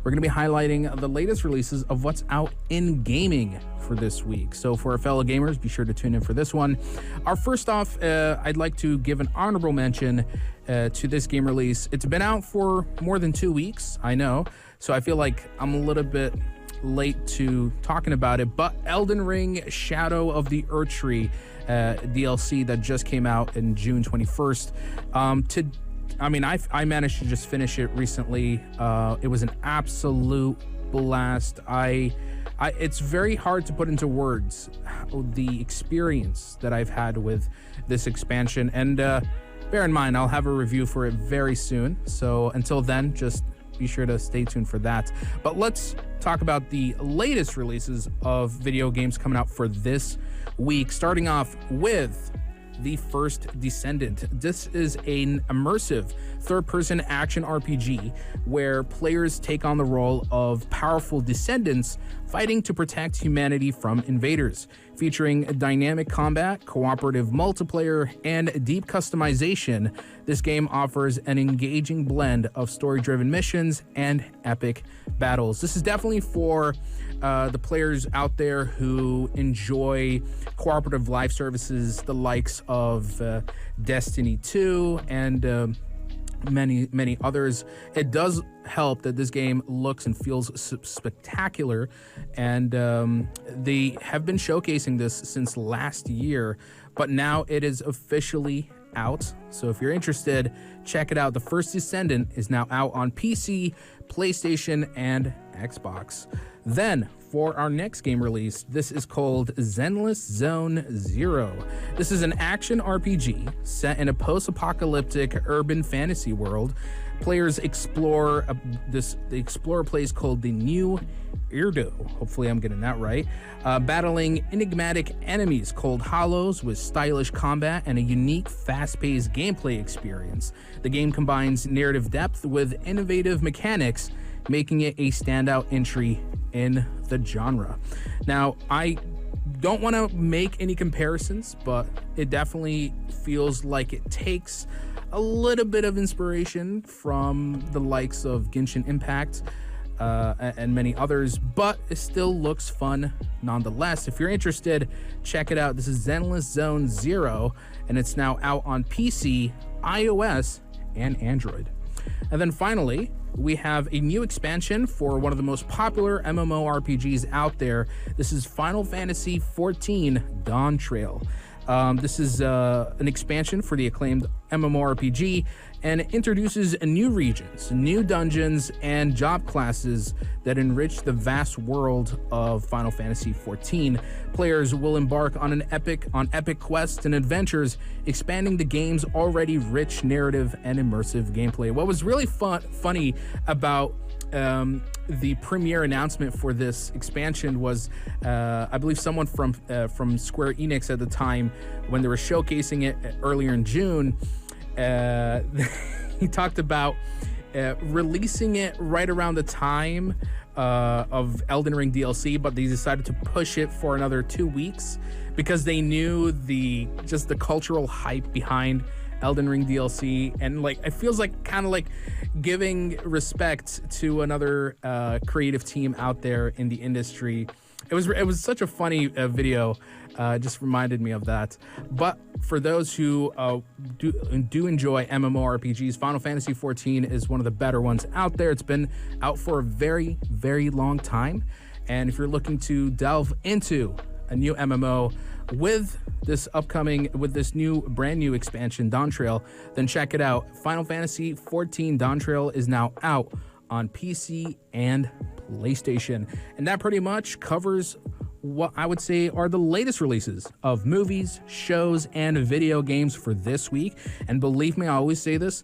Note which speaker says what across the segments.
Speaker 1: we're going to be highlighting the latest releases of what's out in gaming for this week. So for our fellow gamers, be sure to tune in for this one. First off, I'd like to give an honorable mention to this game release. It's been out for more than 2 weeks, I know, so I feel like I'm a little bit late to talking about it, but Elden Ring Shadow of the Erdtree DLC that just came out in June 21st. I managed to just finish it recently. It was an absolute blast. It's very hard to put into words the experience that I've had with this expansion, and bear in mind, I'll have a review for it very soon. So until then, just be sure to stay tuned for that. But let's talk about the latest releases of video games coming out for this week, starting off with The First Descendant. This is an immersive third-person action RPG where players take on the role of powerful descendants fighting to protect humanity from invaders. Featuring dynamic combat, cooperative multiplayer, and deep customization, this game offers an engaging blend of story-driven missions and epic battles. This is definitely for the players out there who enjoy cooperative live services, the likes of Destiny 2 and many others. It does help that this game looks and feels spectacular, and they have been showcasing this since last year, but now it is officially out. So if you're interested, check it out. The First Descendant is now out on PC, PlayStation, and Xbox. Then, for our next game release, this is called Zenless Zone Zero. This is an action RPG set in a post-apocalyptic urban fantasy world. Players explore a place called the New Irdo, hopefully I'm getting that right, battling enigmatic enemies called Hollows with stylish combat and a unique, fast-paced gameplay experience. The game combines narrative depth with innovative mechanics, making it a standout entry in the genre. Now, I don't want to make any comparisons, but it definitely feels like it takes a little bit of inspiration from the likes of Genshin Impact and many others, but it still looks fun nonetheless. If you're interested, check it out. This is Zenless Zone Zero, and it's now out on PC, iOS, and Android. And then finally, we have a new expansion for one of the most popular MMORPGs out there. This is Final Fantasy XIV Dawn Trail. This is an expansion for the acclaimed MMORPG, and it introduces new regions, new dungeons, and job classes that enrich the vast world of Final Fantasy XIV. Players will embark on epic quests and adventures, expanding the game's already rich narrative and immersive gameplay. What was really funny about the premiere announcement for this expansion was, I believe someone from Square Enix at the time, when they were showcasing it earlier in June, he talked about releasing it right around the time of Elden Ring DLC, but they decided to push it for another 2 weeks because they knew the cultural hype behind Elden Ring DLC, and like it feels like kind of like giving respect to another creative team out there in the industry. It was such a funny video. Just reminded me of that. But for those who do enjoy MMORPGs, Final Fantasy XIV is one of the better ones out there. It's been out for a very, very long time, and if you're looking to delve into a new MMO with this brand new expansion, Dawn Trail, then check it out. Final Fantasy XIV Dawn Trail is now out on PC and PlayStation. And that pretty much covers what I would say are the latest releases of movies, shows, and video games for this week. And believe me, I always say this,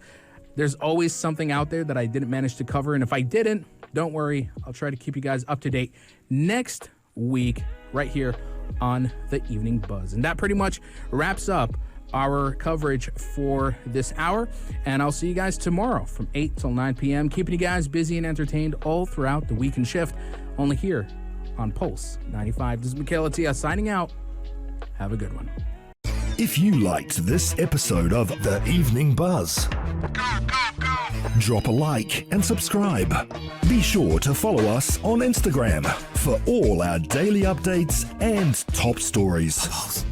Speaker 1: there's always something out there that I didn't manage to cover. And if I didn't, don't worry, I'll try to keep you guys up to date next week right here on the Evening Buzz. And that pretty much wraps up our coverage for this hour, and I'll see you guys tomorrow from 8 till 9 p.m. keeping you guys busy and entertained all throughout the weekend shift, only here on Pulse 95. This is Michaela Tia signing out. Have a good one.
Speaker 2: If you liked this episode of The Evening Buzz, drop a like and subscribe. Be sure to follow us on Instagram for all our daily updates and top stories.